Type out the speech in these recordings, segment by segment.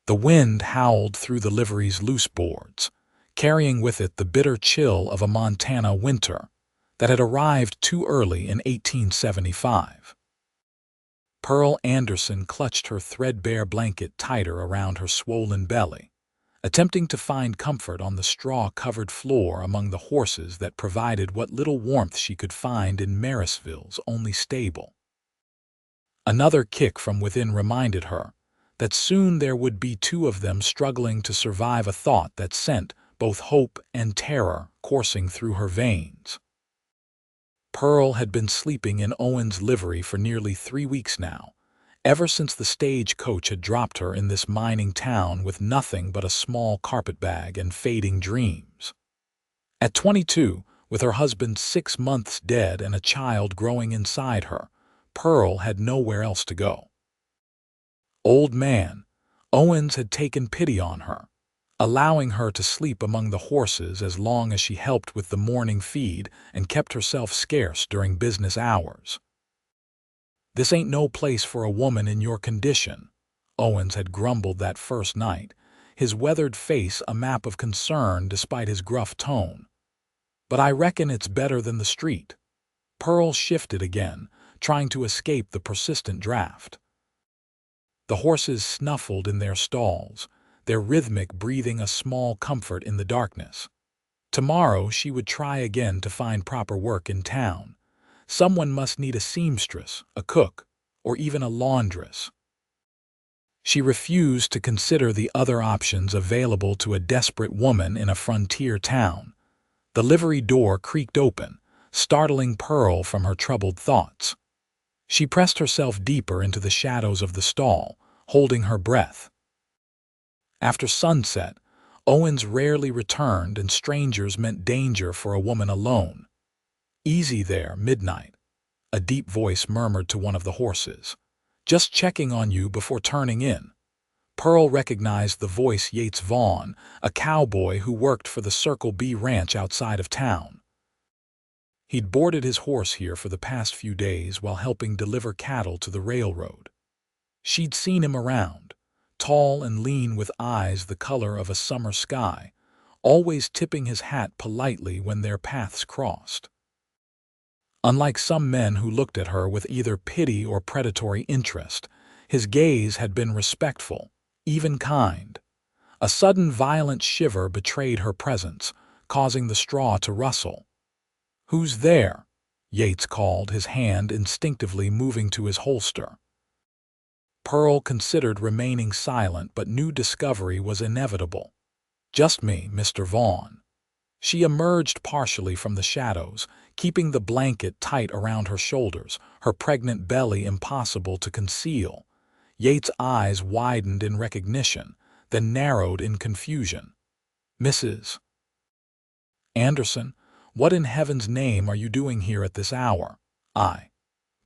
The wind howled through the livery's loose boards, carrying with it the bitter chill of a Montana winter that had arrived too early in 1875. Pearl Anderson clutched her threadbare blanket tighter around her swollen belly, attempting to find comfort on the straw-covered floor among the horses that provided what little warmth she could find in Marysville's only stable. Another kick from within reminded her that soon there would be two of them struggling to survive, a thought that sent both hope and terror coursing through her veins. Pearl had been sleeping in Owen's livery for nearly 3 weeks now, ever since the stagecoach had dropped her in this mining town with nothing but a small carpetbag and fading dreams. At 22, with her husband 6 months dead and a child growing inside her, Pearl had nowhere else to go. Old man, Owens had taken pity on her, allowing her to sleep among the horses as long as she helped with the morning feed and kept herself scarce during business hours. "This ain't no place for a woman in your condition," Owens had grumbled that first night, his weathered face a map of concern despite his gruff tone. "But I reckon it's better than the street." Pearl shifted again, trying to escape the persistent draft. The horses snuffled in their stalls, their rhythmic breathing a small comfort in the darkness. Tomorrow she would try again to find proper work in town. Someone must need a seamstress, a cook, or even a laundress. She refused to consider the other options available to a desperate woman in a frontier town. The livery door creaked open, startling Pearl from her troubled thoughts. She pressed herself deeper into the shadows of the stall, holding her breath. After sunset, Owens rarely returned, and strangers meant danger for a woman alone. "Easy there, Midnight," a deep voice murmured to one of the horses. "Just checking on you before turning in." Pearl recognized the voice. Yates Vaughn, a cowboy who worked for the Circle B ranch outside of town. He'd boarded his horse here for the past few days while helping deliver cattle to the railroad. She'd seen him around, tall and lean with eyes the color of a summer sky, always tipping his hat politely when their paths crossed. Unlike some men who looked at her with either pity or predatory interest, his gaze had been respectful, even kind. A sudden violent shiver betrayed her presence, causing the straw to rustle. "Who's there?" Yates called, his hand instinctively moving to his holster. Pearl considered remaining silent, but new discovery was inevitable. "Just me, Mr. Vaughn." She emerged partially from the shadows, keeping the blanket tight around her shoulders, her pregnant belly impossible to conceal. Yates' eyes widened in recognition, then narrowed in confusion. "Mrs. Anderson, what in heaven's name are you doing here at this hour?"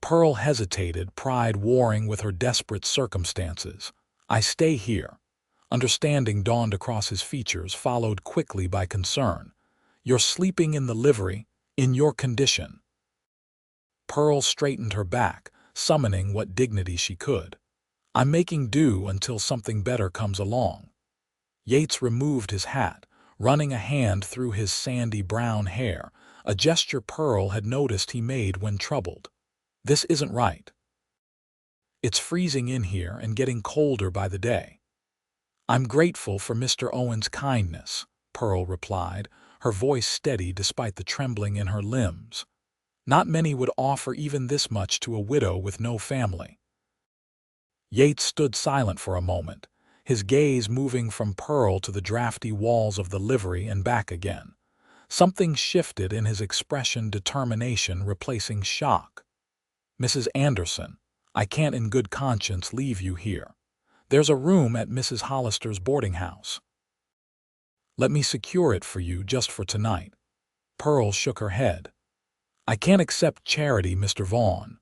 Pearl hesitated, pride warring with her desperate circumstances. "I stay here." Understanding dawned across his features, followed quickly by concern. "You're sleeping in the livery, in your condition." Pearl straightened her back, summoning what dignity she could. "I'm making do until something better comes along." Yates removed his hat, running a hand through his sandy brown hair, a gesture Pearl had noticed he made when troubled. "This isn't right. It's freezing in here and getting colder by the day." "I'm grateful for Mr. Owen's kindness," Pearl replied, her voice steady despite the trembling in her limbs. "Not many would offer even this much to a widow with no family." Yates stood silent for a moment, his gaze moving from Pearl to the drafty walls of the livery and back again. Something shifted in his expression, determination replacing shock. "Mrs. Anderson, I can't in good conscience leave you here. There's a room at Mrs. Hollister's boarding house. Let me secure it for you just for tonight." Pearl shook her head. "I can't accept charity, Mr. Vaughn.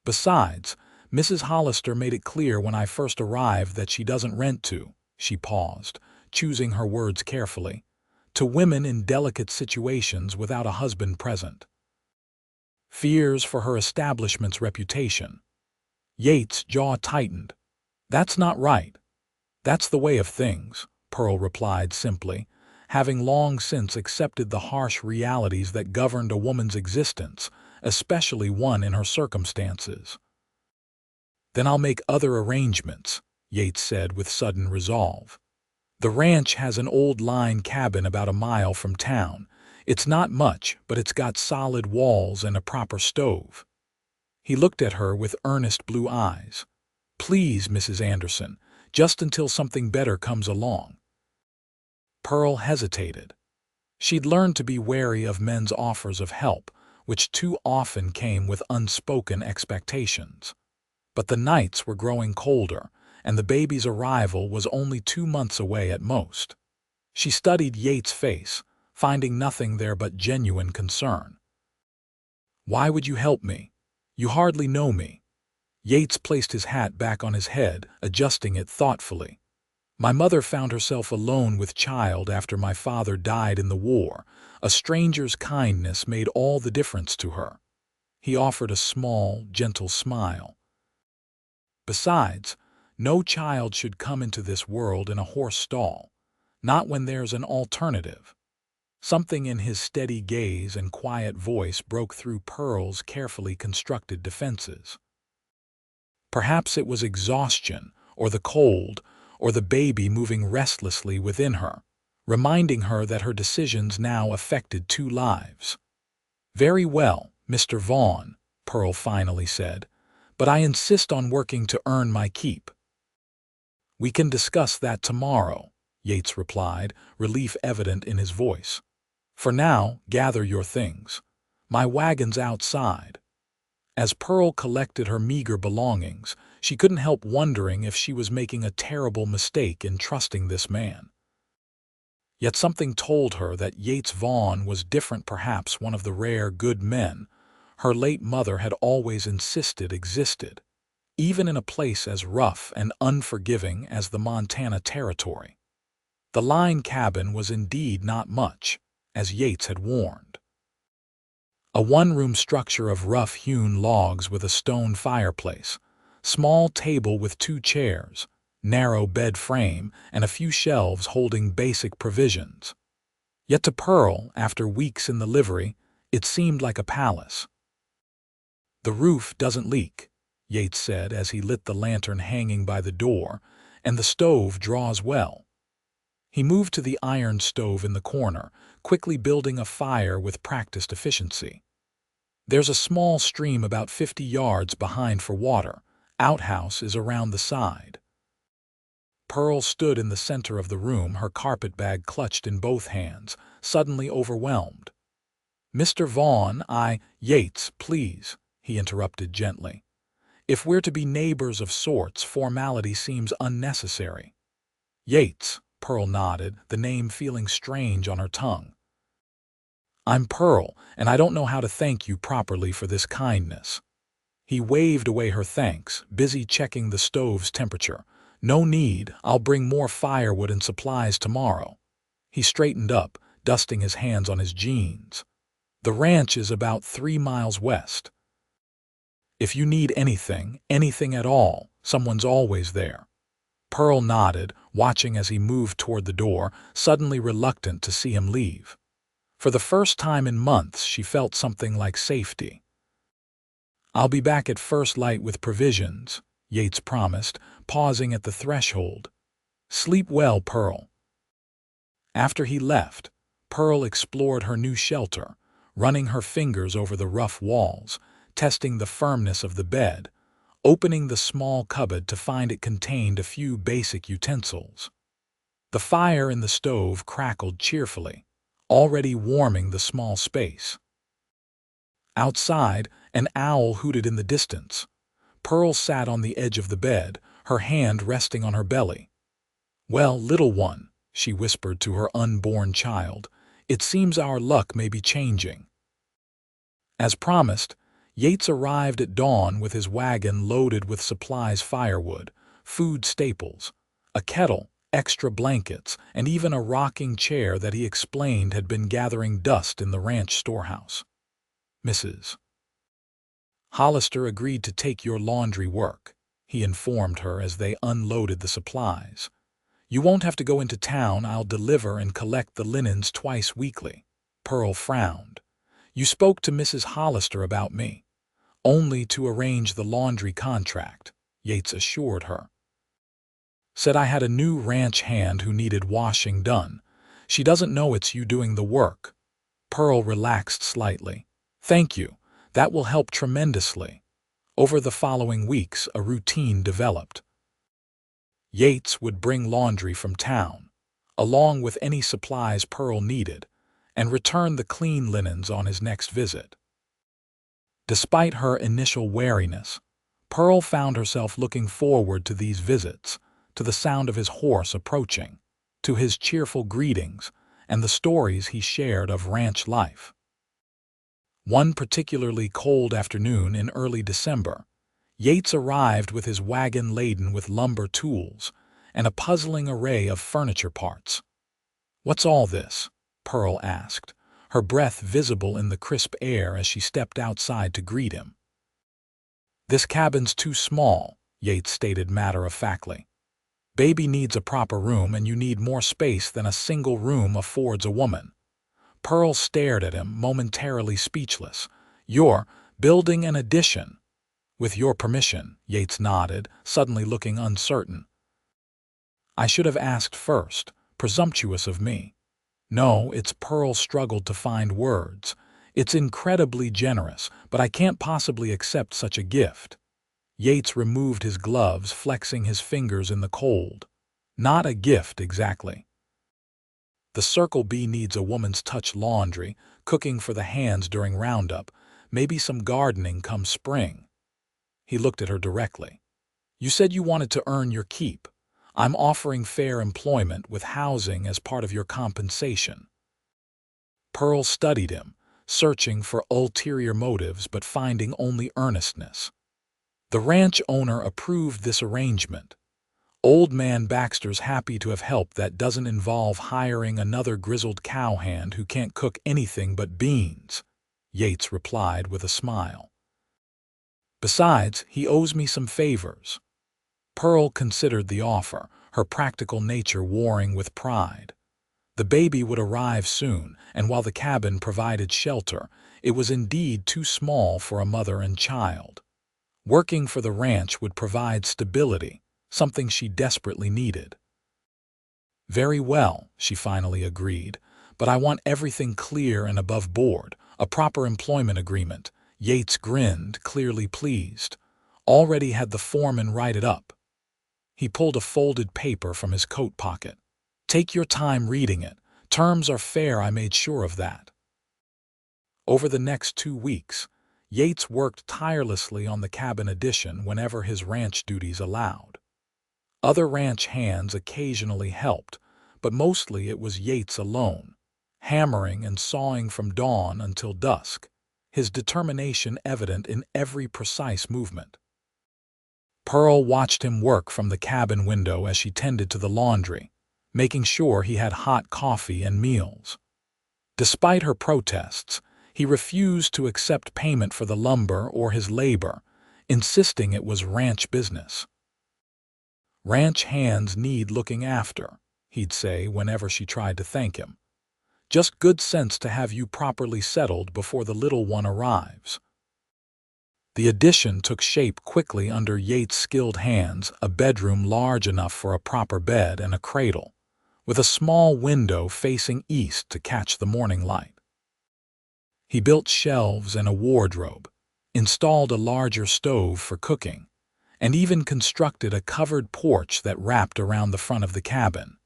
Besides, Mrs. Hollister made it clear when I first arrived that she doesn't rent to," she paused, choosing her words carefully, "to women in delicate situations without a husband present." Fears for her establishment's reputation. Yates' jaw tightened. "That's not right." "That's the way of things," Pearl replied simply, having long since accepted the harsh realities that governed a woman's existence, especially one in her circumstances. "Then I'll make other arrangements," Yates said with sudden resolve. "The ranch has an old line cabin about a mile from town. It's not much, but it's got solid walls and a proper stove." He looked at her with earnest blue eyes. "Please, Mrs. Anderson, just until something better comes along." Pearl hesitated. She'd learned to be wary of men's offers of help, which too often came with unspoken expectations. But the nights were growing colder, and the baby's arrival was only 2 months away at most. She studied Yates' face, finding nothing there but genuine concern. "Why would you help me? You hardly know me." Yates placed his hat back on his head, adjusting it thoughtfully. "My mother found herself alone with child after my father died in the war. A stranger's kindness made all the difference to her." He offered a small, gentle smile. "Besides, no child should come into this world in a horse stall, not when there's an alternative." Something in his steady gaze and quiet voice broke through Pearl's carefully constructed defenses. Perhaps it was exhaustion, or the cold, or the baby moving restlessly within her, reminding her that her decisions now affected 2 lives. "Very well, Mr. Vaughn," Pearl finally said, "but I insist on working to earn my keep." "We can discuss that tomorrow," Yates replied, relief evident in his voice. "For now, gather your things. My wagon's outside." As Pearl collected her meager belongings, she couldn't help wondering if she was making a terrible mistake in trusting this man. Yet something told her that Yates Vaughn was different, perhaps one of the rare good men her late mother had always insisted existed, even in a place as rough and unforgiving as the Montana Territory. The line cabin was indeed not much, as Yates had warned. A one-room structure of rough-hewn logs with a stone fireplace, small table with 2 chairs, narrow bed frame, and a few shelves holding basic provisions. Yet to Pearl, after weeks in the livery, it seemed like a palace. "The roof doesn't leak," Yates said as he lit the lantern hanging by the door, "and the stove draws well." He moved to the iron stove in the corner, quickly building a fire with practiced efficiency. "There's a small stream about 50 yards behind for water. Outhouse is around the side." Pearl stood in the center of the room, her carpetbag clutched in both hands, suddenly overwhelmed. "Mr. Vaughn, Yates, please," he interrupted gently. "If we're to be neighbors of sorts, formality seems unnecessary." "Yates," Pearl nodded, the name feeling strange on her tongue. "I'm Pearl, and I don't know how to thank you properly for this kindness." He waved away her thanks, busy checking the stove's temperature. "No need, I'll bring more firewood and supplies tomorrow." He straightened up, dusting his hands on his jeans. "The ranch is about 3 miles west. If you need anything at all, someone's always there." Pearl nodded, watching as he moved toward the door, suddenly reluctant to see him leave. For the first time in months, she felt something like safety. "I'll be back at first light with provisions," Yates promised, pausing at the threshold. "Sleep well, Pearl." After he left, Pearl explored her new shelter, running her fingers over the rough walls, testing the firmness of the bed, opening the small cupboard to find it contained a few basic utensils. The fire in the stove crackled cheerfully, already warming the small space. Outside, an owl hooted in the distance. Pearl sat on the edge of the bed, her hand resting on her belly. "Well, little one," she whispered to her unborn child, "it seems our luck may be changing." As promised, Yates arrived at dawn with his wagon loaded with supplies: firewood, food staples, a kettle, extra blankets, and even a rocking chair that he explained had been gathering dust in the ranch storehouse. "Mrs. Hollister agreed to take your laundry work," he informed her as they unloaded the supplies. You won't have to go into town. I'll deliver and collect the linens twice weekly. Pearl frowned. You spoke to Mrs. Hollister about me. Only to arrange the laundry contract, Yates assured her. Said I had a new ranch hand who needed washing done. She doesn't know it's you doing the work. Pearl relaxed slightly. Thank you. That will help tremendously. Over the following weeks, a routine developed. Yates would bring laundry from town, along with any supplies Pearl needed, and return the clean linens on his next visit. Despite her initial wariness, Pearl found herself looking forward to these visits, to the sound of his horse approaching, to his cheerful greetings, and the stories he shared of ranch life. One particularly cold afternoon in early December, Yates arrived with his wagon laden with lumber tools and a puzzling array of furniture parts. "What's all this?" Pearl asked, her breath visible in the crisp air as she stepped outside to greet him. "This cabin's too small," Yates stated matter-of-factly. "Baby needs a proper room, and you need more space than a single room affords a woman." Pearl stared at him, momentarily speechless. "You're building an addition." "With your permission," Yates nodded, suddenly looking uncertain. "I should have asked first. Presumptuous of me." "No, it's—" Pearl struggled to find words. "It's incredibly generous, but I can't possibly accept such a gift." Yates removed his gloves, flexing his fingers in the cold. "Not a gift, exactly. The Circle B needs a woman's touch: laundry, cooking for the hands during roundup, maybe some gardening come spring." He looked at her directly. "You said you wanted to earn your keep. I'm offering fair employment with housing as part of your compensation." Pearl studied him, searching for ulterior motives but finding only earnestness. The ranch owner approved this arrangement. "Old man Baxter's happy to have help that doesn't involve hiring another grizzled cowhand who can't cook anything but beans," Yates replied with a smile. "Besides, he owes me some favors." Pearl considered the offer, her practical nature warring with pride. The baby would arrive soon, and while the cabin provided shelter, it was indeed too small for a mother and child. Working for the ranch would provide stability, something she desperately needed. "Very well," she finally agreed, "but I want everything clear and above board, a proper employment agreement." Yates grinned, clearly pleased. Already had the foreman write it up. He pulled a folded paper from his coat pocket. "Take your time reading it. Terms are fair, I made sure of that." Over the next 2 weeks, Yates worked tirelessly on the cabin addition whenever his ranch duties allowed. Other ranch hands occasionally helped, but mostly it was Yates alone, hammering and sawing from dawn until dusk, his determination evident in every precise movement. Pearl watched him work from the cabin window as she tended to the laundry, making sure he had hot coffee and meals. Despite her protests, he refused to accept payment for the lumber or his labor, insisting it was ranch business. "Ranch hands need looking after," he'd say whenever she tried to thank him. "Just good sense to have you properly settled before the little one arrives." The addition took shape quickly under Yates' skilled hands, a bedroom large enough for a proper bed and a cradle, with a small window facing east to catch the morning light. He built shelves and a wardrobe, installed a larger stove for cooking, and even constructed a covered porch that wrapped around the front of the cabin.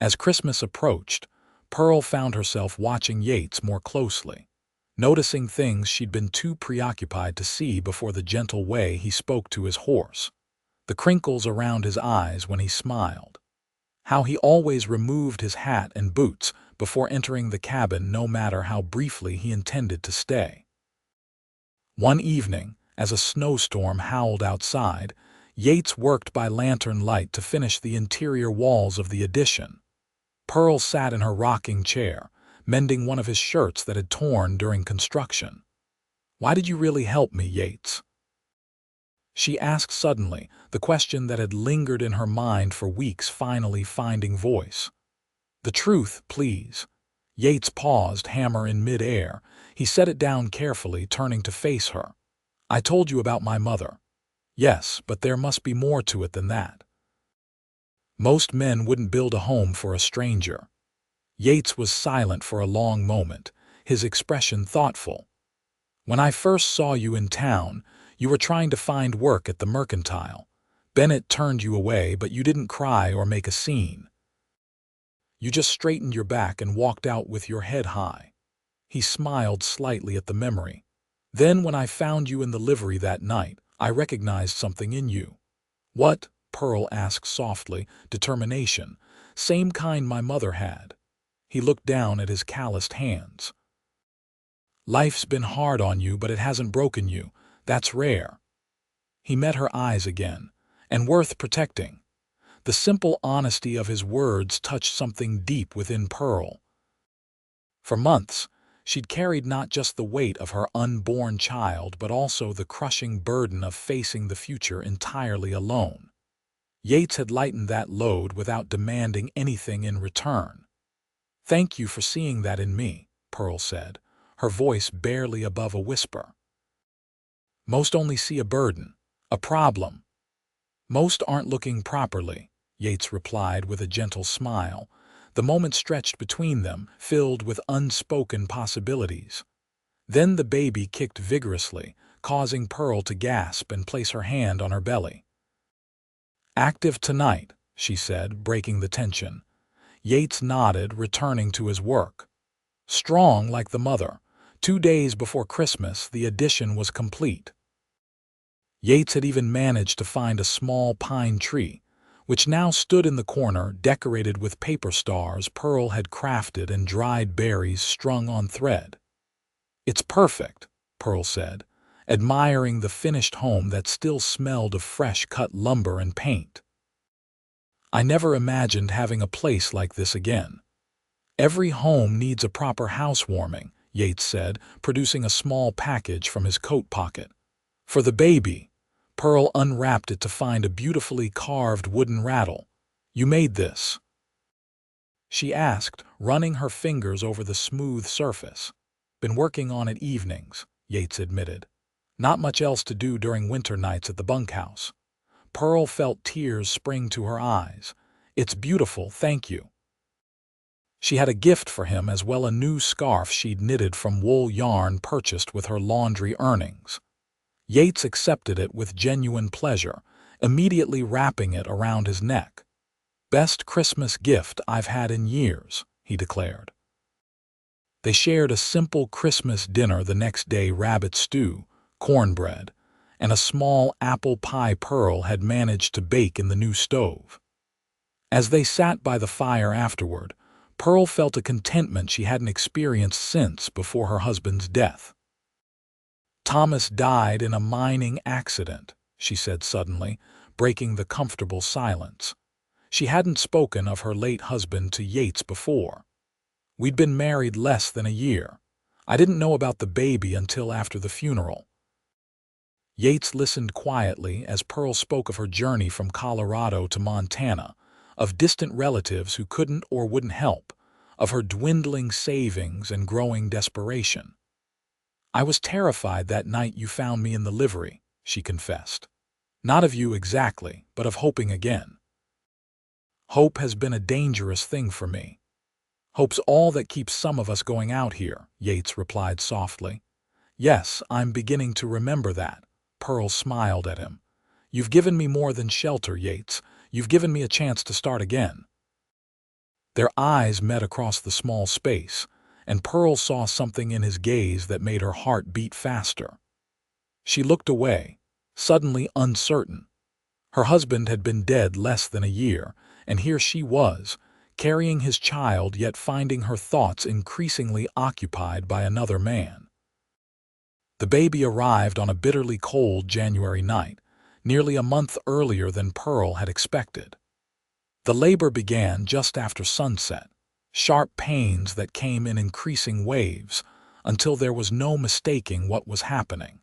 As Christmas approached, Pearl found herself watching Yates more closely, noticing things she'd been too preoccupied to see before: the gentle way he spoke to his horse, the crinkles around his eyes when he smiled, how he always removed his hat and boots before entering the cabin no matter how briefly he intended to stay. One evening, as a snowstorm howled outside, Yates worked by lantern light to finish the interior walls of the addition. Pearl sat in her rocking chair, mending one of his shirts that had torn during construction. "Why did you really help me, Yates?" She asked suddenly, the question that had lingered in her mind for weeks finally finding voice. "The truth, please." Yates paused, hammer in mid-air. He set it down carefully, turning to face her. "I told you about my mother." "Yes, but there must be more to it than that." "Most men wouldn't build a home for a stranger." Yates was silent for a long moment, his expression thoughtful. "When I first saw you in town, you were trying to find work at the Mercantile. Bennett turned you away, but you didn't cry or make a scene. You just straightened your back and walked out with your head high." He smiled slightly at the memory. "Then when I found you in the livery that night, I recognized something in you." "What?" Pearl asked softly. "Determination. Same kind my mother had." He looked down at his calloused hands. "Life's been hard on you, but it hasn't broken you. That's rare." He met her eyes again. "And worth protecting." The simple honesty of his words touched something deep within Pearl. For months, she'd carried not just the weight of her unborn child, but also the crushing burden of facing the future entirely alone. Yates had lightened that load without demanding anything in return. "Thank you for seeing that in me," Pearl said, her voice barely above a whisper. "Most only see a burden, a problem. Most aren't looking properly," Yates replied with a gentle smile. The moment stretched between them, filled with unspoken possibilities. Then the baby kicked vigorously, causing Pearl to gasp and place her hand on her belly. "Active tonight," she said, breaking the tension. Yates nodded, returning to his work. Strong like the mother, 2 days before Christmas, the addition was complete. Yates had even managed to find a small pine tree, which now stood in the corner, decorated with paper stars Pearl had crafted and dried berries strung on thread. "It's perfect," Pearl said, admiring the finished home that still smelled of fresh-cut lumber and paint. "I never imagined having a place like this again." "Every home needs a proper housewarming," Yates said, producing a small package from his coat pocket. "For the baby." Pearl unwrapped it to find a beautifully carved wooden rattle. "You made this?" she asked, running her fingers over the smooth surface. "Been working on it evenings," Yates admitted. "Not much else to do during winter nights at the bunkhouse." Pearl felt tears spring to her eyes. "It's beautiful, thank you." She had a gift for him as well, a new scarf she'd knitted from wool yarn purchased with her laundry earnings. Yates accepted it with genuine pleasure, immediately wrapping it around his neck. "Best Christmas gift I've had in years," he declared. They shared a simple Christmas dinner the next day: rabbit stew, cornbread, and a small apple pie Pearl had managed to bake in the new stove. As they sat by the fire afterward, Pearl felt a contentment she hadn't experienced since before her husband's death. "Thomas died in a mining accident," she said suddenly, breaking the comfortable silence. She hadn't spoken of her late husband to Yates before. "We'd been married less than a year. I didn't know about the baby until after the funeral." Yates listened quietly as Pearl spoke of her journey from Colorado to Montana, of distant relatives who couldn't or wouldn't help, of her dwindling savings and growing desperation. "I was terrified that night you found me in the livery," she confessed. "Not of you exactly, but of hoping again. Hope has been a dangerous thing for me." "Hope's all that keeps some of us going out here," Yates replied softly. "Yes, I'm beginning to remember that." Pearl smiled at him. "You've given me more than shelter, Yates. You've given me a chance to start again." Their eyes met across the small space, and Pearl saw something in his gaze that made her heart beat faster. She looked away, suddenly uncertain. Her husband had been dead less than a year, and here she was, carrying his child yet finding her thoughts increasingly occupied by another man. The baby arrived on a bitterly cold January night, nearly a month earlier than Pearl had expected. The labor began just after sunset, sharp pains that came in increasing waves, until there was no mistaking what was happening.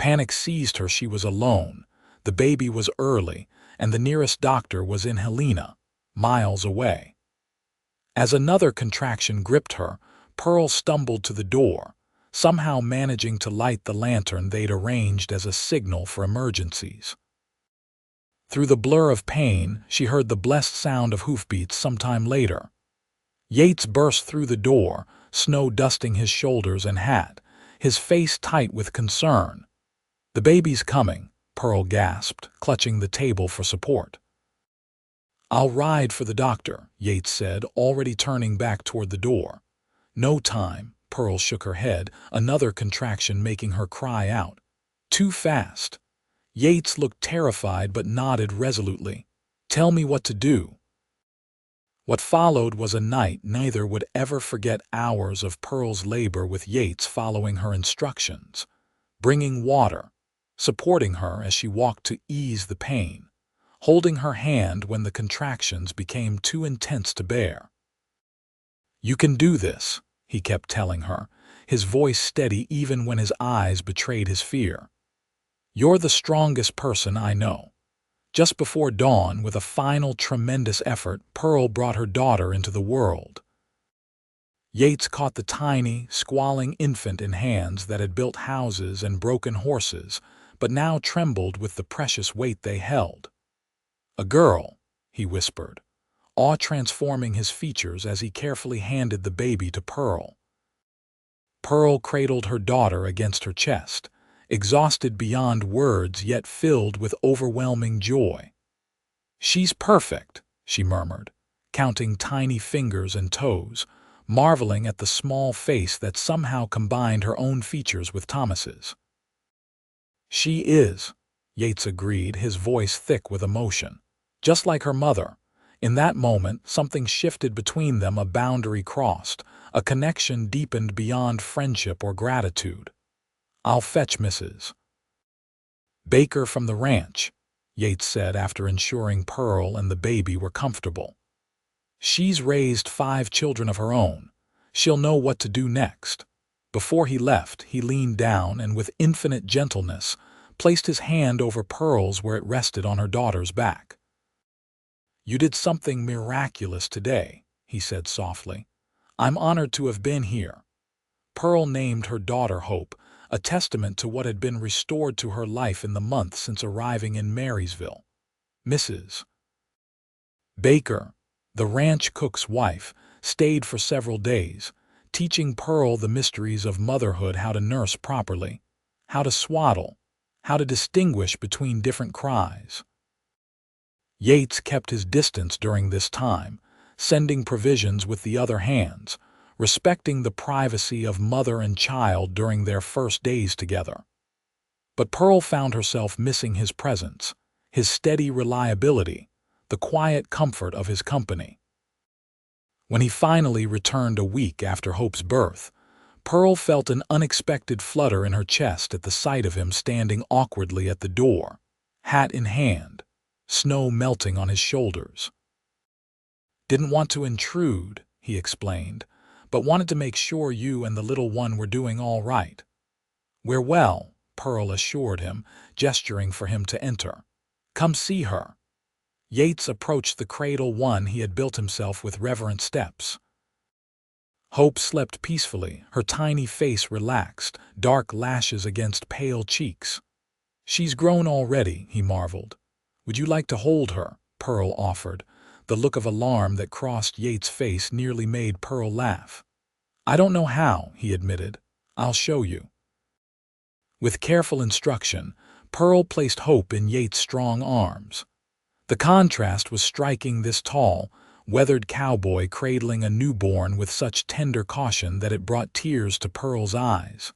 Panic seized her. She was alone. The baby was early, and the nearest doctor was in Helena, miles away. As another contraction gripped her, Pearl stumbled to the door, somehow managing to light the lantern they'd arranged as a signal for emergencies. Through the blur of pain, she heard the blessed sound of hoofbeats sometime later. Yates burst through the door, snow dusting his shoulders and hat, his face tight with concern. "The baby's coming," Pearl gasped, clutching the table for support. "I'll ride for the doctor," Yates said, already turning back toward the door. "No time," Pearl shook her head, another contraction making her cry out. "Too fast." Yates looked terrified but nodded resolutely. "Tell me what to do." What followed was a night neither would ever forget. Hours of Pearl's labor with Yates following her instructions, bringing water, supporting her as she walked to ease the pain, holding her hand when the contractions became too intense to bear. "You can do this," he kept telling her, his voice steady even when his eyes betrayed his fear. "You're the strongest person I know." Just before dawn, with a final tremendous effort, Pearl brought her daughter into the world. Yates caught the tiny, squalling infant in hands that had built houses and broken horses, but now trembled with the precious weight they held. "A girl," he whispered, awe transforming his features as he carefully handed the baby to Pearl. Pearl cradled her daughter against her chest, exhausted beyond words yet filled with overwhelming joy. "She's perfect," she murmured, counting tiny fingers and toes, marveling at the small face that somehow combined her own features with Thomas's. "She is," Yates agreed, his voice thick with emotion. "Just like her mother." In that moment, something shifted between them, a boundary crossed, a connection deepened beyond friendship or gratitude. "I'll fetch Mrs. Baker from the ranch," Yates said after ensuring Pearl and the baby were comfortable. "She's raised 5 children of her own. She'll know what to do next." Before he left, he leaned down and with infinite gentleness placed his hand over Pearl's where it rested on her daughter's back. "You did something miraculous today," he said softly. "I'm honored to have been here." Pearl named her daughter Hope, a testament to what had been restored to her life in the months since arriving in Marysville. Mrs. Baker, the ranch cook's wife, stayed for several days, teaching Pearl the mysteries of motherhood, how to nurse properly, how to swaddle, how to distinguish between different cries. Yates kept his distance during this time, sending provisions with the other hands, respecting the privacy of mother and child during their first days together. But Pearl found herself missing his presence, his steady reliability, the quiet comfort of his company. When he finally returned a week after Hope's birth, Pearl felt an unexpected flutter in her chest at the sight of him standing awkwardly at the door, hat in hand, snow melting on his shoulders. "Didn't want to intrude," he explained, "but wanted to make sure you and the little one were doing all right." "We're well," Pearl assured him, gesturing for him to enter. "Come see her." Yates approached the cradle one he had built himself with reverent steps. Hope slept peacefully, her tiny face relaxed, dark lashes against pale cheeks. "She's grown already," he marveled. "Would you like to hold her?" Pearl offered. The look of alarm that crossed Yates' face nearly made Pearl laugh. "I don't know how," he admitted. "I'll show you." With careful instruction, Pearl placed Hope in Yates' strong arms. The contrast was striking, this tall, weathered cowboy cradling a newborn with such tender caution that it brought tears to Pearl's eyes.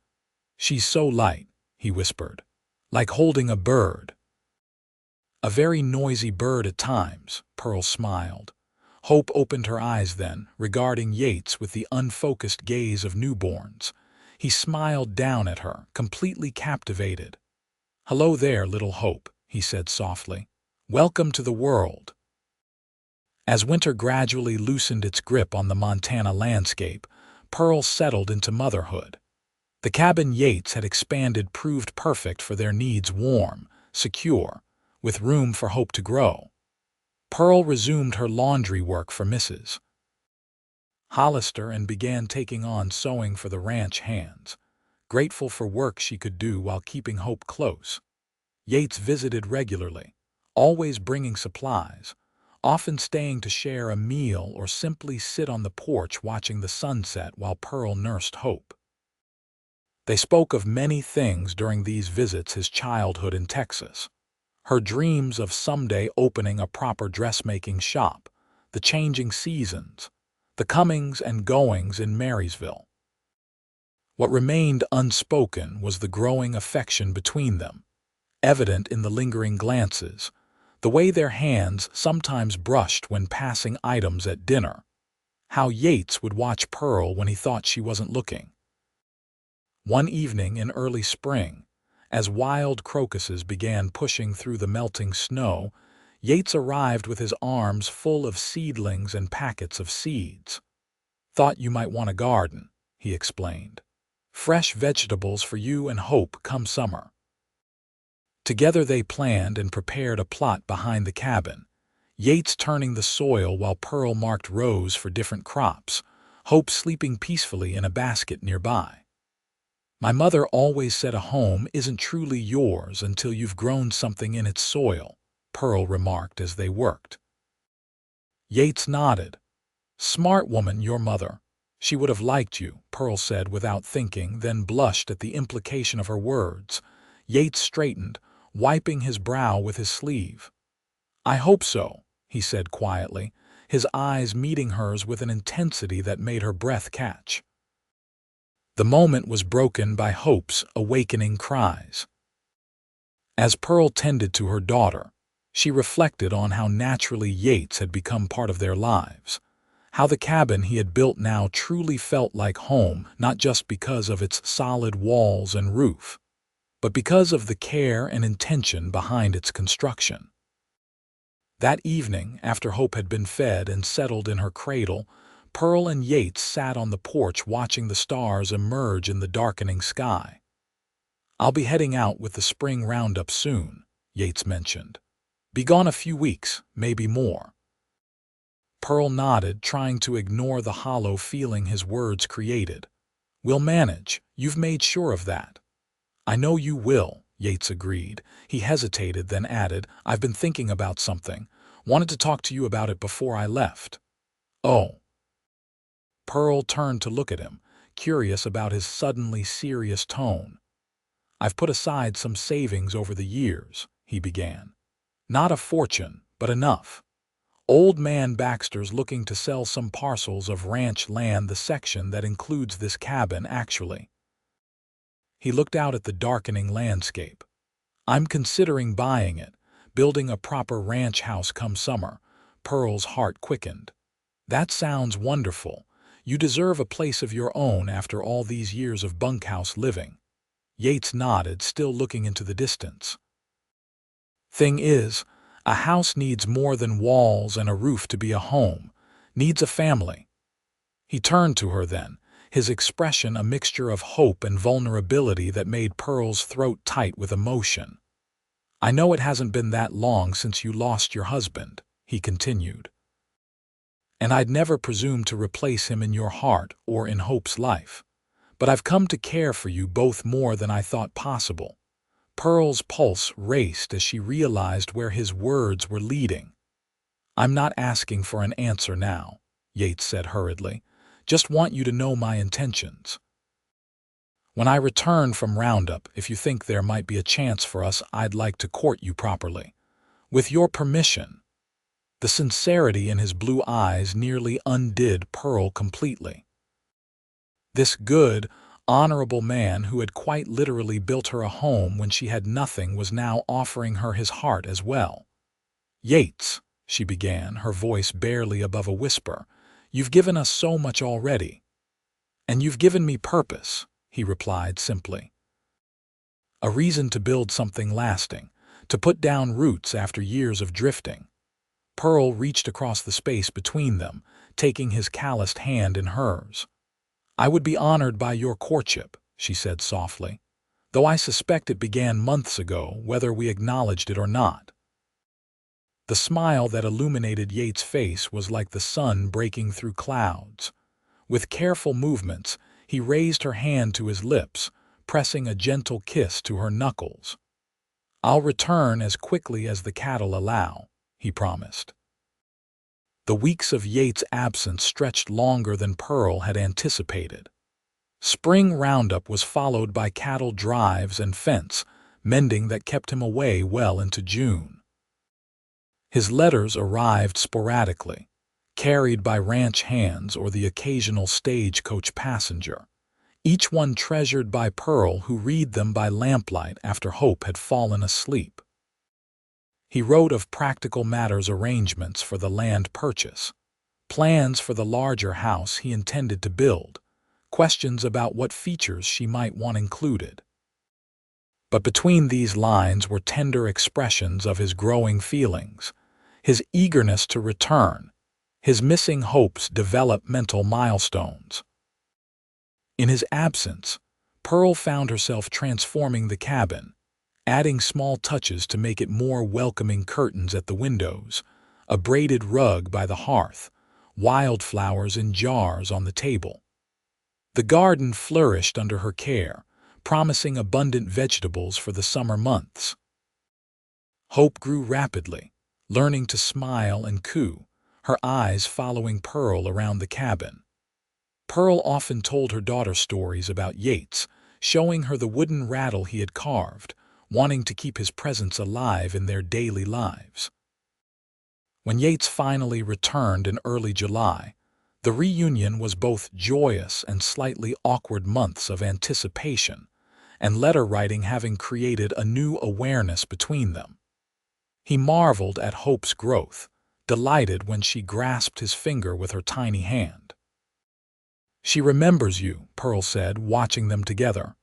"She's so light," he whispered, "like holding a bird." "A very noisy bird at times," Pearl smiled. Hope opened her eyes then, regarding Yates with the unfocused gaze of newborns. He smiled down at her, completely captivated. "Hello there, little Hope," he said softly. "Welcome to the world." As winter gradually loosened its grip on the Montana landscape, Pearl settled into motherhood. The cabin Yates had expanded proved perfect for their needs: warm, secure, with room for hope to grow. Pearl resumed her laundry work for Mrs. Hollister and began taking on sewing for the ranch hands, grateful for work she could do while keeping hope close. Yates visited regularly, always bringing supplies, often staying to share a meal or simply sit on the porch watching the sunset while Pearl nursed hope. They spoke of many things during these visits: his childhood in Texas, her dreams of someday opening a proper dressmaking shop, the changing seasons, the comings and goings in Marysville. What remained unspoken was the growing affection between them, evident in the lingering glances, the way their hands sometimes brushed when passing items at dinner, how Yates would watch Pearl when he thought she wasn't looking. One evening in early spring, as wild crocuses began pushing through the melting snow, Yates arrived with his arms full of seedlings and packets of seeds. "Thought you might want a garden," he explained. "Fresh vegetables for you and Hope come summer." Together they planned and prepared a plot behind the cabin, Yates turning the soil while Pearl marked rows for different crops, Hope sleeping peacefully in a basket nearby. "My mother always said a home isn't truly yours until you've grown something in its soil," Pearl remarked as they worked. Yates nodded. "Smart woman, your mother. She would have liked you," Pearl said without thinking, then blushed at the implication of her words. Yates straightened, wiping his brow with his sleeve. "I hope so," he said quietly, his eyes meeting hers with an intensity that made her breath catch. The moment was broken by Hope's awakening cries. As Pearl tended to her daughter, she reflected on how naturally Yates had become part of their lives, how the cabin he had built now truly felt like home, not just because of its solid walls and roof, but because of the care and intention behind its construction. That evening, after Hope had been fed and settled in her cradle, Pearl and Yates sat on the porch watching the stars emerge in the darkening sky. "I'll be heading out with the spring roundup soon," Yates mentioned. "Be gone a few weeks, maybe more." Pearl nodded, trying to ignore the hollow feeling his words created. "We'll manage, you've made sure of that." "I know you will," Yates agreed. He hesitated, then added, "I've been thinking about something. Wanted to talk to you about it before I left." "Oh." Pearl turned to look at him, curious about his suddenly serious tone. "I've put aside some savings over the years," he began. "Not a fortune, but enough. Old man Baxter's looking to sell some parcels of ranch land, the section that includes this cabin, actually." He looked out at the darkening landscape. "I'm considering buying it, building a proper ranch house come summer." Pearl's heart quickened. "That sounds wonderful. You deserve a place of your own after all these years of bunkhouse living." Yates nodded, still looking into the distance. "Thing is, a house needs more than walls and a roof to be a home, needs a family." He turned to her then, his expression a mixture of hope and vulnerability that made Pearl's throat tight with emotion. "I know it hasn't been that long since you lost your husband," he continued, "and I'd never presume to replace him in your heart or in Hope's life. But I've come to care for you both more than I thought possible." Pearl's pulse raced as she realized where his words were leading. "I'm not asking for an answer now," Yates said hurriedly. "Just want you to know my intentions. When I return from Roundup, if you think there might be a chance for us, I'd like to court you properly. With your permission." The sincerity in his blue eyes nearly undid Pearl completely. This good, honorable man who had quite literally built her a home when she had nothing was now offering her his heart as well. "Yates," she began, her voice barely above a whisper, "you've given us so much already." "And you've given me purpose," he replied simply. "A reason to build something lasting, to put down roots after years of drifting." Pearl reached across the space between them, taking his calloused hand in hers. "I would be honored by your courtship," she said softly, though I suspect it began months ago, whether we acknowledged it or not. The smile that illuminated Yates' face was like the sun breaking through clouds. With careful movements, he raised her hand to his lips, pressing a gentle kiss to her knuckles. "I'll return as quickly as the cattle allow," he promised. The weeks of Yates' absence stretched longer than Pearl had anticipated. Spring roundup was followed by cattle drives and fence mending that kept him away well into June. His letters arrived sporadically, carried by ranch hands or the occasional stagecoach passenger, each one treasured by Pearl, who read them by lamplight after Hope had fallen asleep. He wrote of practical matters, arrangements for the land purchase, plans for the larger house he intended to build, questions about what features she might want included. But between these lines were tender expressions of his growing feelings, his eagerness to return, his missing Hope's developmental milestones. In his absence, Pearl found herself transforming the cabin, adding small touches to make it more welcoming: curtains at the windows, a braided rug by the hearth, wildflowers in jars on the table. The garden flourished under her care, promising abundant vegetables for the summer months. Hope grew rapidly, learning to smile and coo, her eyes following Pearl around the cabin. Pearl often told her daughter stories about Yates, showing her the wooden rattle he had carved, wanting to keep his presence alive in their daily lives. When Yates finally returned in early July, the reunion was both joyous and slightly awkward, months of anticipation, and letter writing having created a new awareness between them. He marveled at Hope's growth, delighted when she grasped his finger with her tiny hand. "She remembers you," Pearl said, watching them together.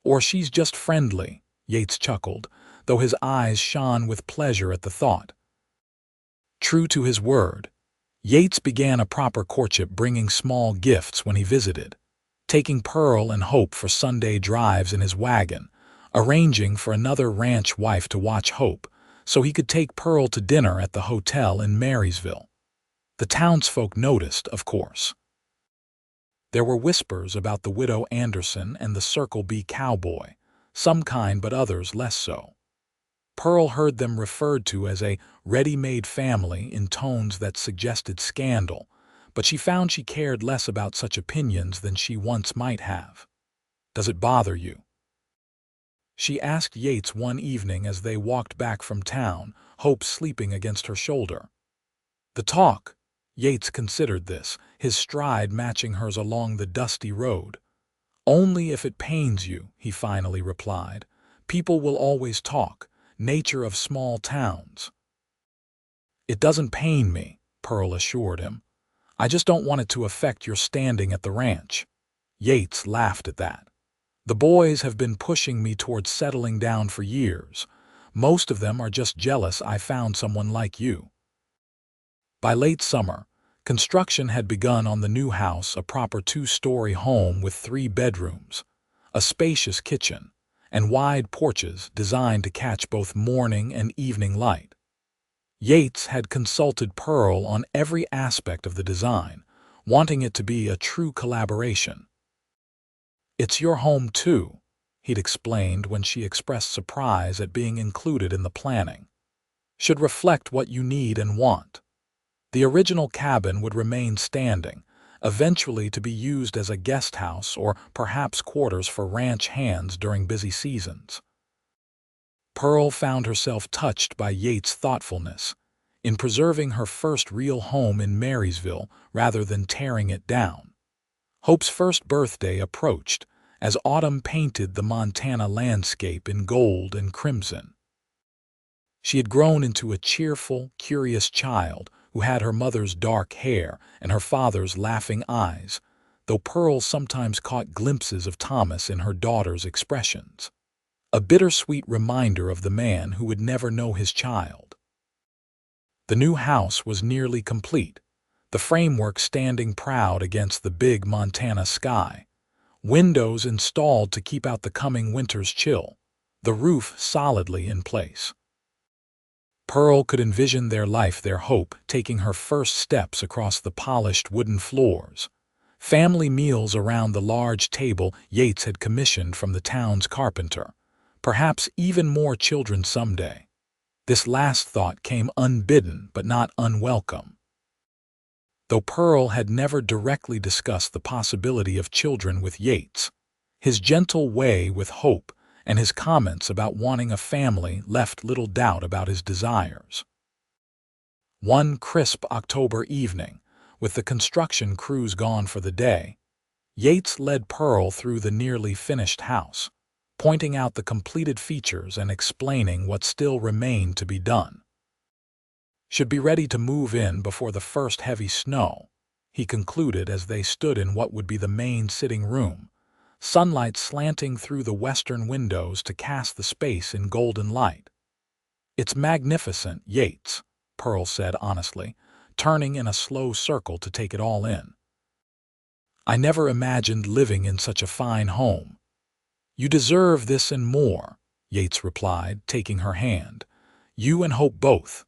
"Or she's just friendly," Yates chuckled, though his eyes shone with pleasure at the thought. True to his word, Yates began a proper courtship, bringing small gifts when he visited, taking Pearl and Hope for Sunday drives in his wagon, arranging for another ranch wife to watch Hope so he could take Pearl to dinner at the hotel in Marysville. The townsfolk noticed, of course. There were whispers about the widow Anderson and the Circle B cowboy, some kind but others less so. Pearl heard them referred to as a ready-made family in tones that suggested scandal, but she found she cared less about such opinions than she once might have. "Does it bother you?" she asked Yates one evening as they walked back from town, Hope sleeping against her shoulder. The talk, Yates considered this, his stride matching hers along the dusty road. "Only if it pains you," he finally replied. "People will always talk, nature of small towns." "It doesn't pain me," Pearl assured him. "I just don't want it to affect your standing at the ranch." Yates laughed at that. "The boys have been pushing me towards settling down for years. Most of them are just jealous I found someone like you." By late summer, construction had begun on the new house, a proper 2-story home with 3 bedrooms, a spacious kitchen, and wide porches designed to catch both morning and evening light. Yates had consulted Pearl on every aspect of the design, wanting it to be a true collaboration. "It's your home too," he'd explained when she expressed surprise at being included in the planning. "Should reflect what you need and want." The original cabin would remain standing, eventually to be used as a guest house or perhaps quarters for ranch hands during busy seasons. Pearl found herself touched by Yates' thoughtfulness in preserving her first real home in Marysville rather than tearing it down. Hope's first birthday approached as autumn painted the Montana landscape in gold and crimson. She had grown into a cheerful, curious child who had her mother's dark hair and her father's laughing eyes, though Pearl sometimes caught glimpses of Thomas in her daughter's expressions. A bittersweet reminder of the man who would never know his child. The new house was nearly complete, the framework standing proud against the big Montana sky, windows installed to keep out the coming winter's chill, the roof solidly in place. Pearl could envision their life, their hope, taking her first steps across the polished wooden floors. Family meals around the large table Yates had commissioned from the town's carpenter. Perhaps even more children someday. This last thought came unbidden but not unwelcome. Though Pearl had never directly discussed the possibility of children with Yates, his gentle way with hope and his comments about wanting a family left little doubt about his desires. One crisp October evening, with the construction crews gone for the day, Yates led Pearl through the nearly finished house, pointing out the completed features and explaining what still remained to be done. Should be ready to move in before the first heavy snow, he concluded as they stood in what would be the main sitting room, sunlight slanting through the western windows to cast the space in golden light. "It's magnificent, Yates," Pearl said honestly, turning in a slow circle to take it all in. "I never imagined living in such a fine home." "You deserve this and more," Yates replied, taking her hand. "You and Hope both."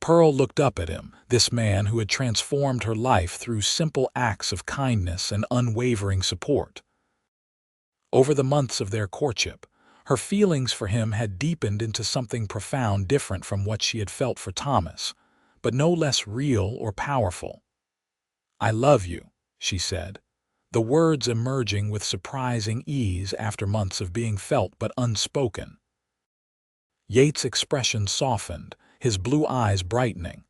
Pearl looked up at him, this man who had transformed her life through simple acts of kindness and unwavering support. Over the months of their courtship, her feelings for him had deepened into something profound, different from what she had felt for Thomas, but no less real or powerful. "I love you," she said, the words emerging with surprising ease after months of being felt but unspoken. Yates' expression softened, his blue eyes brightening.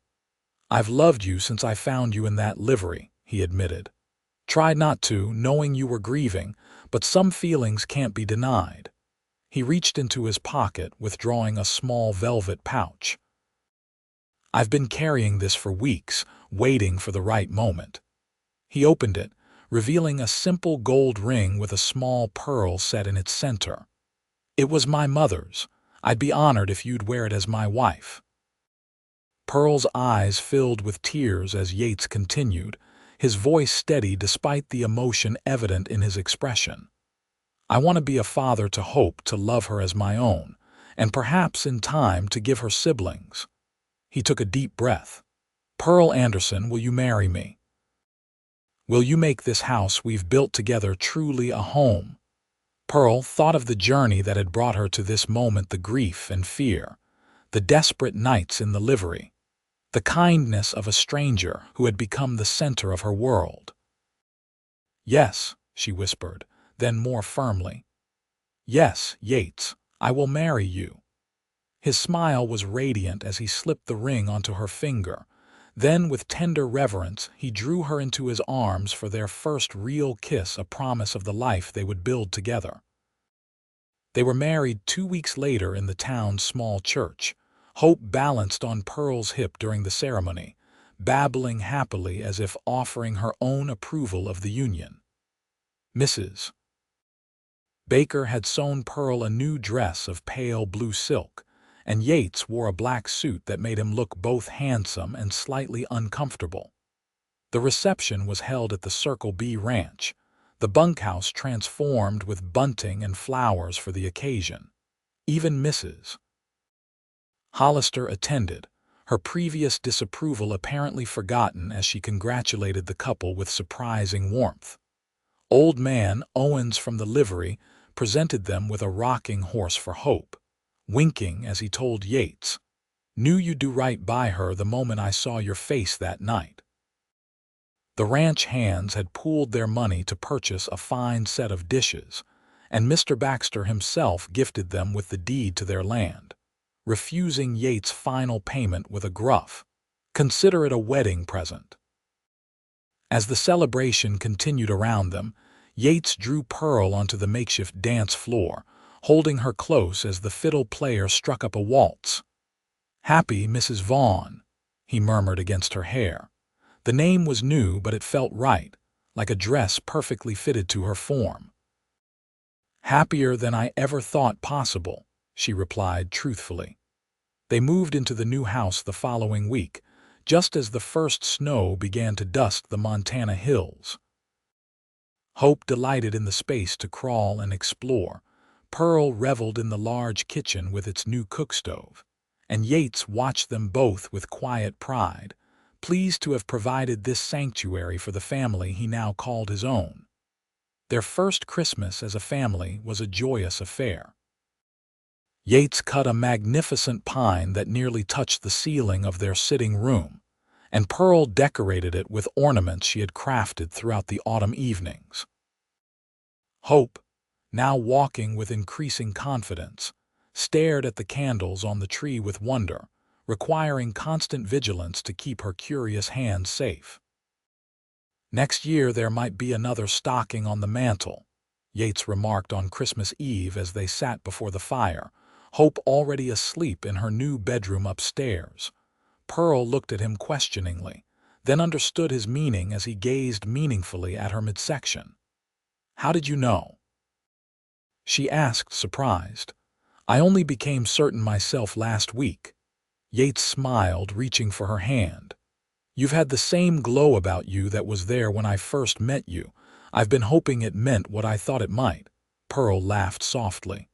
"I've loved you since I found you in that livery," he admitted. "Tried not to, knowing you were grieving, but some feelings can't be denied." He reached into his pocket, withdrawing a small velvet pouch. "I've been carrying this for weeks, waiting for the right moment." He opened it, revealing a simple gold ring with a small pearl set in its center. "It was my mother's. I'd be honored if you'd wear it as my wife." Pearl's eyes filled with tears as Yates continued, his voice steady despite the emotion evident in his expression. "I want to be a father to Hope, to love her as my own, and perhaps in time to give her siblings." He took a deep breath. "Pearl Anderson, will you marry me? Will you make this house we've built together truly a home?" Pearl thought of the journey that had brought her to this moment, the grief and fear, the desperate nights in the livery, the kindness of a stranger who had become the center of her world. "Yes," she whispered, then more firmly, "Yes, Yates, I will marry you." His smile was radiant as he slipped the ring onto her finger. Then, with tender reverence, he drew her into his arms for their first real kiss, a promise of the life they would build together. They were married 2 weeks later in the town's small church. Hope balanced on Pearl's hip during the ceremony, babbling happily as if offering her own approval of the union. Mrs. Baker had sewn Pearl a new dress of pale blue silk, and Yates wore a black suit that made him look both handsome and slightly uncomfortable. The reception was held at the Circle B Ranch, the bunkhouse transformed with bunting and flowers for the occasion. Even Mrs. Hollister attended, her previous disapproval apparently forgotten as she congratulated the couple with surprising warmth. Old man Owens from the livery presented them with a rocking horse for Hope, winking as he told Yates, "Knew you'd do right by her the moment I saw your face that night." The ranch hands had pooled their money to purchase a fine set of dishes, and Mr. Baxter himself gifted them with the deed to their land, refusing Yates' final payment with a gruff, "Consider it a wedding present." As the celebration continued around them, Yates drew Pearl onto the makeshift dance floor, holding her close as the fiddle player struck up a waltz. "Happy Mrs. Vaughn," he murmured against her hair. The name was new, but it felt right, like a dress perfectly fitted to her form. "Happier than I ever thought possible," she replied truthfully. They moved into the new house the following week, just as the first snow began to dust the Montana hills. Hope delighted in the space to crawl and explore. Pearl reveled in the large kitchen with its new cook stove, and Yates watched them both with quiet pride, pleased to have provided this sanctuary for the family he now called his own. Their first Christmas as a family was a joyous affair. Yates cut a magnificent pine that nearly touched the ceiling of their sitting room, and Pearl decorated it with ornaments she had crafted throughout the autumn evenings. Hope, now walking with increasing confidence, stared at the candles on the tree with wonder, requiring constant vigilance to keep her curious hands safe. "Next year there might be another stocking on the mantel," Yates remarked on Christmas Eve as they sat before the fire, Hope already asleep in her new bedroom upstairs. Pearl looked at him questioningly, then understood his meaning as he gazed meaningfully at her midsection. "How did you know?" she asked, surprised. "I only became certain myself last week." Yates smiled, reaching for her hand. "You've had the same glow about you that was there when I first met you. I've been hoping it meant what I thought it might." Pearl laughed softly.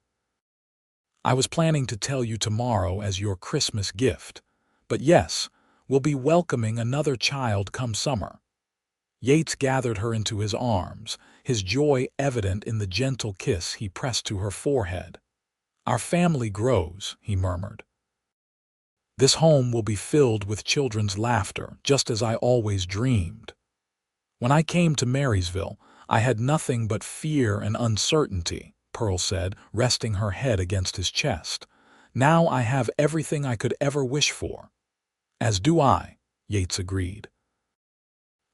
"I was planning to tell you tomorrow as your Christmas gift. But yes, we'll be welcoming another child come summer." Yates gathered her into his arms, his joy evident in the gentle kiss he pressed to her forehead. "Our family grows," he murmured. "This home will be filled with children's laughter, just as I always dreamed. When I came to Marysville, I had nothing but fear and uncertainty," Pearl said, resting her head against his chest. "Now I have everything I could ever wish for." "As do I," Yates agreed.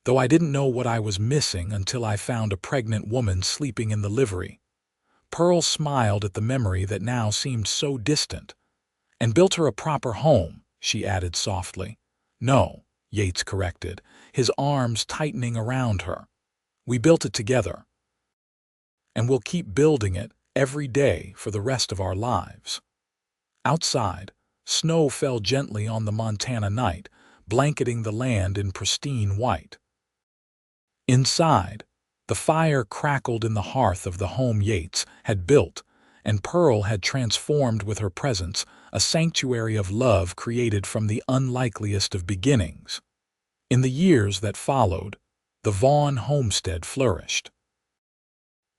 "Though I didn't know what I was missing until I found a pregnant woman sleeping in the livery." Pearl smiled at the memory that now seemed so distant. "And built her a proper home," she added softly. "No," Yates corrected, his arms tightening around her. "We built it together. And we'll keep building it every day for the rest of our lives." Outside, snow fell gently on the Montana night, blanketing the land in pristine white. Inside, the fire crackled in the hearth of the home Yates had built, and Pearl had transformed with her presence a sanctuary of love created from the unlikeliest of beginnings. In the years that followed, the Vaughn homestead flourished.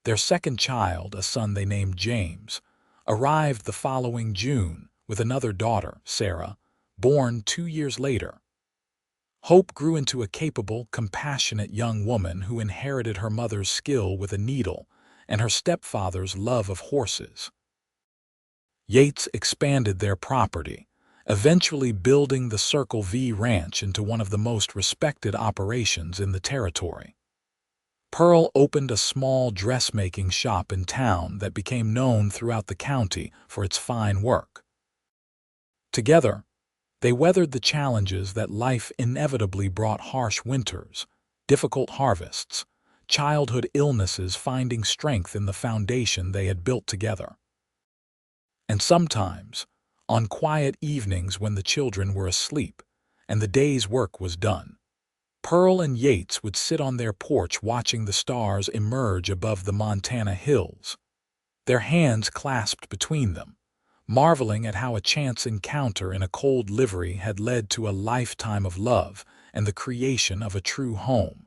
Their second child, a son they named James, arrived the following June, with another daughter, Sarah, born 2 years later. Hope grew into a capable, compassionate young woman who inherited her mother's skill with a needle and her stepfather's love of horses. Yates expanded their property, eventually building the Circle V Ranch into one of the most respected operations in the territory. Pearl opened a small dressmaking shop in town that became known throughout the county for its fine work. Together, they weathered the challenges that life inevitably brought: harsh winters, difficult harvests, childhood illnesses, finding strength in the foundation they had built together. And sometimes, on quiet evenings when the children were asleep and the day's work was done, Pearl and Yates would sit on their porch watching the stars emerge above the Montana hills, their hands clasped between them, marveling at how a chance encounter in a cold livery had led to a lifetime of love and the creation of a true home.